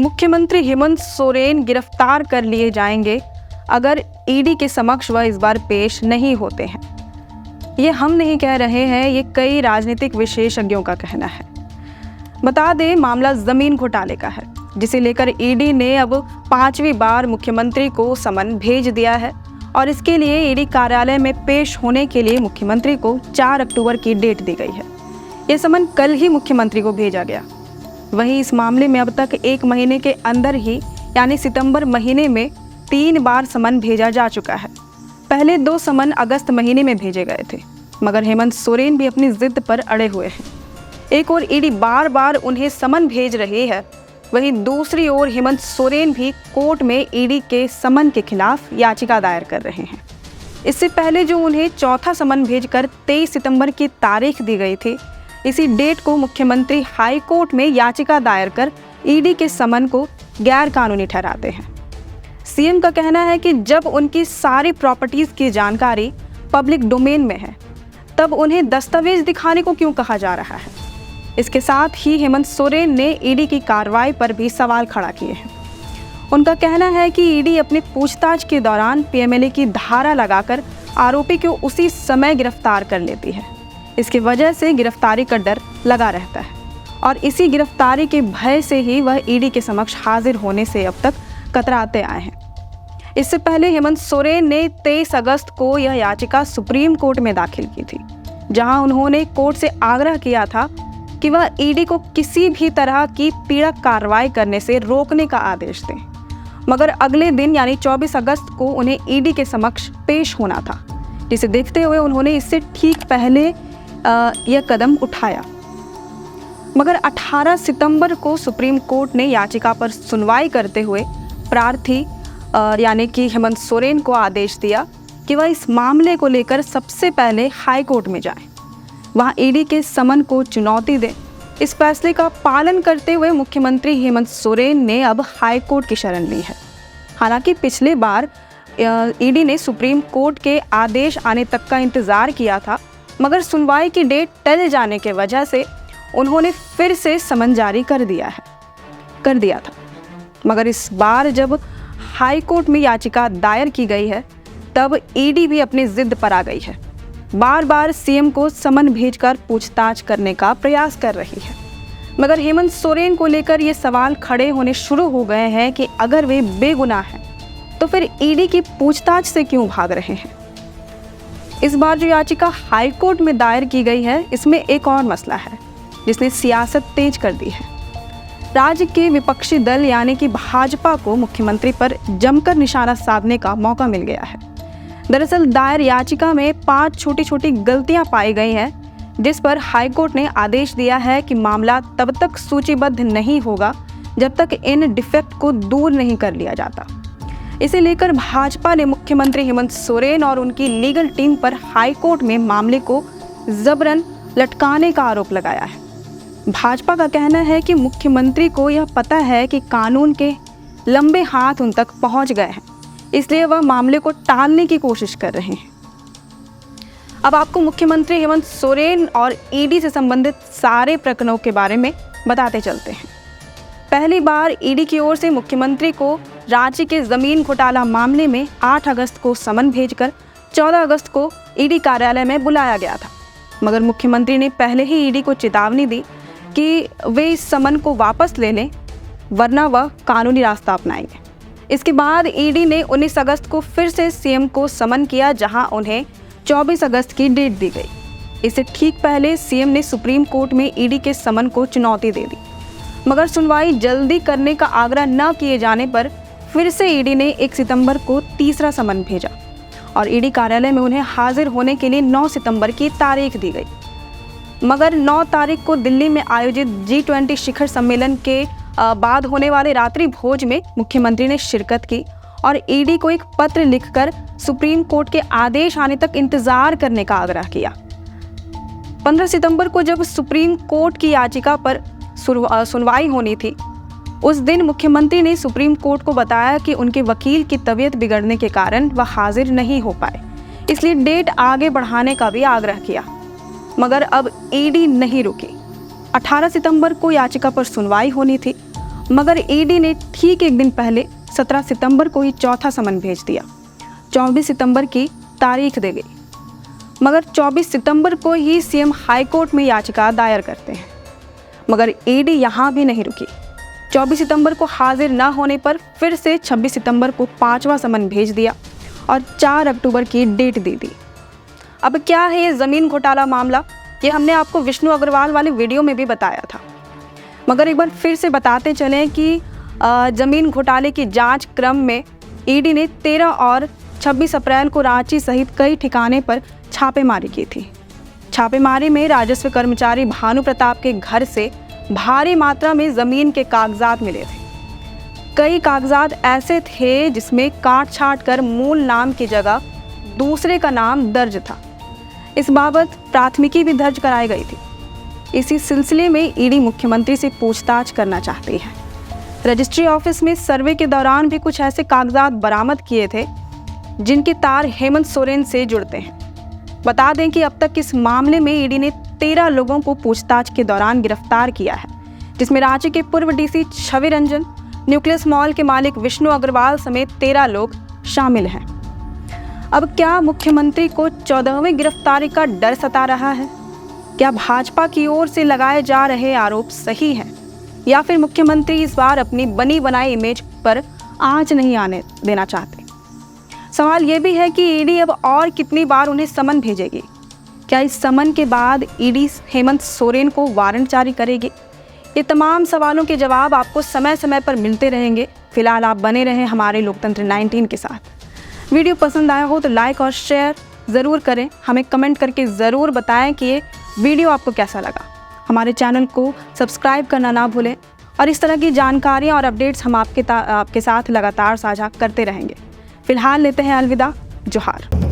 मुख्यमंत्री हेमंत सोरेन गिरफ्तार कर लिए जाएंगे अगर ईडी के समक्ष वह इस बार पेश नहीं होते हैं। ये हम नहीं कह रहे हैं, ये कई राजनीतिक विशेषज्ञों का कहना है। बता दें, मामला जमीन घोटाले का है, जिसे लेकर ईडी ने अब 5वीं बार मुख्यमंत्री को समन भेज दिया है और इसके लिए ईडी कार्यालय में पेश होने के लिए मुख्यमंत्री को 4 अक्टूबर की डेट दी गई है। यह समन कल ही मुख्यमंत्री को भेजा गया। वहीं इस मामले में अब तक 1 महीने के अंदर ही यानी सितंबर महीने में 3 बार समन भेजा जा चुका है। पहले 2 समन अगस्त महीने में भेजे गए थे, मगर हेमंत सोरेन भी अपनी जिद पर अड़े हुए हैं। एक और ईडी बार बार उन्हें समन भेज रही है, वहीं दूसरी ओर हेमंत सोरेन भी कोर्ट में ईडी के समन के खिलाफ याचिका दायर कर रहे हैं। इससे पहले जो उन्हें चौथा समन भेजकर 23 सितंबर की तारीख दी गई थी, इसी डेट को मुख्यमंत्री हाई कोर्ट में याचिका दायर कर ईडी के समन को गैर कानूनी ठहराते हैं। सीएम का कहना है कि जब उनकी सारी प्रॉपर्टीज की जानकारी पब्लिक डोमेन में है, तब उन्हें दस्तावेज दिखाने को क्यों कहा जा रहा है। इसके साथ ही हेमंत सोरेन ने ईडी की कार्रवाई पर भी सवाल खड़ा किए हैं। उनका कहना है कि ईडी अपनी पूछताछ के दौरान पीएमएलए की धारा लगाकर आरोपी को उसी समय गिरफ्तार कर लेती है। इसकी वजह से गिरफ्तारी का डर लगा रहता है और इसी गिरफ्तारी के भय से ही वह ईडी के समक्ष हाजिर होने से अब तक कतराते आए हैं। इससे पहले हेमंत सोरेन ने 23 अगस्त को यह याचिका सुप्रीम कोर्ट में दाखिल की थी, जहां उन्होंने कोर्ट से आग्रह किया था कि वह ईडी को किसी भी तरह की पीड़क कार्रवाई करने से रोकने का आदेश दें। मगर अगले दिन यानी 24 अगस्त को उन्हें ईडी के समक्ष पेश होना था, जिसे देखते हुए उन्होंने इससे ठीक पहले यह कदम उठाया। मगर 18 सितंबर को सुप्रीम कोर्ट ने याचिका पर सुनवाई करते हुए प्रार्थी यानी कि हेमंत सोरेन को आदेश दिया कि वह इस मामले को लेकर सबसे पहले हाई कोर्ट में जाएं, वहां ईडी के समन को चुनौती दें। इस फैसले का पालन करते हुए मुख्यमंत्री हेमंत सोरेन ने अब हाई कोर्ट की शरण ली है। हालांकि पिछले बार ईडी ने सुप्रीम कोर्ट के आदेश आने तक का इंतज़ार किया था, मगर सुनवाई की डेट टल जाने के वजह से उन्होंने फिर से समन जारी कर दिया था। मगर इस बार जब हाई कोर्ट में याचिका दायर की गई है, तब ईडी भी अपनी जिद पर आ गई है। बार बार सीएम को समन भेजकर पूछताछ करने का प्रयास कर रही है। मगर हेमंत सोरेन को लेकर ये सवाल खड़े होने शुरू हो गए हैं कि अगर वे बेगुनाह हैं, तो फिर ईडी की पूछताछ से क्यों भाग रहे हैं। इस बार जो याचिका हाई कोर्ट में दायर की गई है, इसमें एक और मसला है जिसने सियासत तेज कर दी है। राज्य के विपक्षी दल यानी कि भाजपा को मुख्यमंत्री पर जमकर निशाना साधने का मौका मिल गया है। दरअसल दायर याचिका में 5 छोटी छोटी गलतियां पाई गई हैं, जिस पर हाईकोर्ट ने आदेश दिया है कि मामला तब तक सूचीबद्ध नहीं होगा जब तक इन डिफेक्ट को दूर नहीं कर लिया जाता। इसे लेकर भाजपा ने मुख्यमंत्री हेमंत सोरेन और उनकी लीगल टीम पर हाईकोर्ट में मामले को जबरन लटकाने का आरोप लगाया है। भाजपा का कहना है कि मुख्यमंत्री को यह पता है कि कानून के लंबे हाथ उन तक पहुंच गए हैं, इसलिए वह मामले को टालने की कोशिश कर रहे हैं। अब आपको मुख्यमंत्री हेमंत सोरेन और ईडी से संबंधित सारे प्रकरणों के बारे में बताते चलते हैं। पहली बार ईडी की ओर से मुख्यमंत्री को रांची के जमीन घोटाला मामले में 8 अगस्त को समन भेजकर 14 अगस्त को ईडी कार्यालय में बुलाया गया था, मगर मुख्यमंत्री ने पहले ही ईडी को चेतावनी दी कि वे इस समन को वापस ले लें, वरना वह कानूनी रास्ता अपनाएंगे। इसके बाद ईडी ने 19 अगस्त को फिर से सीएम को समन किया, जहां उन्हें 24 अगस्त की डेट दी गई। इससे ठीक पहले सीएम ने सुप्रीम कोर्ट में ईडी के समन को चुनौती दे दी, मगर सुनवाई जल्दी करने का आग्रह न किए जाने पर फिर से ईडी ने 1 सितंबर को तीसरा समन भेजा और ईडी कार्यालय में उन्हें हाजिर होने के लिए 9 सितंबर की तारीख दी गई। मगर 9 तारीख को दिल्ली में आयोजित G20 शिखर सम्मेलन के बाद होने वाले रात्रि भोज में मुख्यमंत्री ने शिरकत की और ईडी को एक पत्र लिखकर सुप्रीम कोर्ट के आदेश आने तक इंतजार करने का आग्रह किया। 15 सितंबर को जब सुप्रीम कोर्ट की याचिका पर सुनवाई होनी थी, उस दिन मुख्यमंत्री ने सुप्रीम कोर्ट को बताया कि उनके वकील की तबीयत बिगड़ने के कारण वह हाजिर नहीं हो पाए, इसलिए डेट आगे बढ़ाने का भी आग्रह किया। मगर अब ईडी नहीं रुकी। 18 सितंबर को याचिका पर सुनवाई होनी थी मगर ईडी ने ठीक एक दिन पहले 17 सितंबर को ही चौथा समन भेज दिया। 24 सितंबर की तारीख दे गई, मगर 24 सितंबर को ही सीएम हाईकोर्ट में याचिका दायर करते हैं। मगर ईडी यहाँ भी नहीं रुकी। 24 सितंबर को हाजिर न होने पर फिर से 26 सितंबर को 5वां समन भेज दिया और 4 अक्टूबर की डेट दे दी। अब क्या है ये ज़मीन घोटाला मामला, ये हमने आपको विष्णु अग्रवाल वाले वीडियो में भी बताया था, मगर एक बार फिर से बताते चलें कि ज़मीन घोटाले की जांच क्रम में ईडी ने 13 और 26 अप्रैल को रांची सहित कई ठिकाने पर छापेमारी की थी। छापेमारी में राजस्व कर्मचारी भानु प्रताप के घर से भारी मात्रा में ज़मीन के कागजात मिले थे। कई कागजात ऐसे थे जिसमें काट छाट कर मूल नाम की जगह दूसरे का नाम दर्ज था। इस बाबत प्राथमिकी भी दर्ज कराई गई थी। इसी सिलसिले में ईडी मुख्यमंत्री से पूछताछ करना चाहती है। रजिस्ट्री ऑफिस में सर्वे के दौरान भी कुछ ऐसे कागजात बरामद किए थे जिनके तार हेमंत सोरेन से जुड़ते हैं। बता दें कि अब तक इस मामले में ईडी ने 13 लोगों को पूछताछ के दौरान गिरफ्तार किया है, जिसमें रांची के पूर्व DC Chhavi Ranjan, nucleus mall के मालिक विष्णु अग्रवाल समेत 13 लोग शामिल हैं। अब क्या मुख्यमंत्री को 14वीं गिरफ्तारी का डर सता रहा है? क्या भाजपा की ओर से लगाए जा रहे आरोप सही हैं, या फिर मुख्यमंत्री इस बार अपनी बनी बनाई इमेज पर आंच नहीं आने देना चाहते? सवाल ये भी है कि ईडी अब और कितनी बार उन्हें समन भेजेगी? क्या इस समन के बाद ईडी हेमंत सोरेन को वारंट जारी करेगी? ये तमाम सवालों के जवाब आपको समय समय पर मिलते रहेंगे। फिलहाल आप बने रहें हमारे लोकतंत्र 19 के साथ। वीडियो पसंद आया हो तो लाइक और शेयर ज़रूर करें। हमें कमेंट करके ज़रूर बताएं कि ये वीडियो आपको कैसा लगा। हमारे चैनल को सब्सक्राइब करना ना भूलें और इस तरह की जानकारियाँ और अपडेट्स हम आपके साथ लगातार साझा करते रहेंगे। फिलहाल लेते हैं अलविदा। जोहार।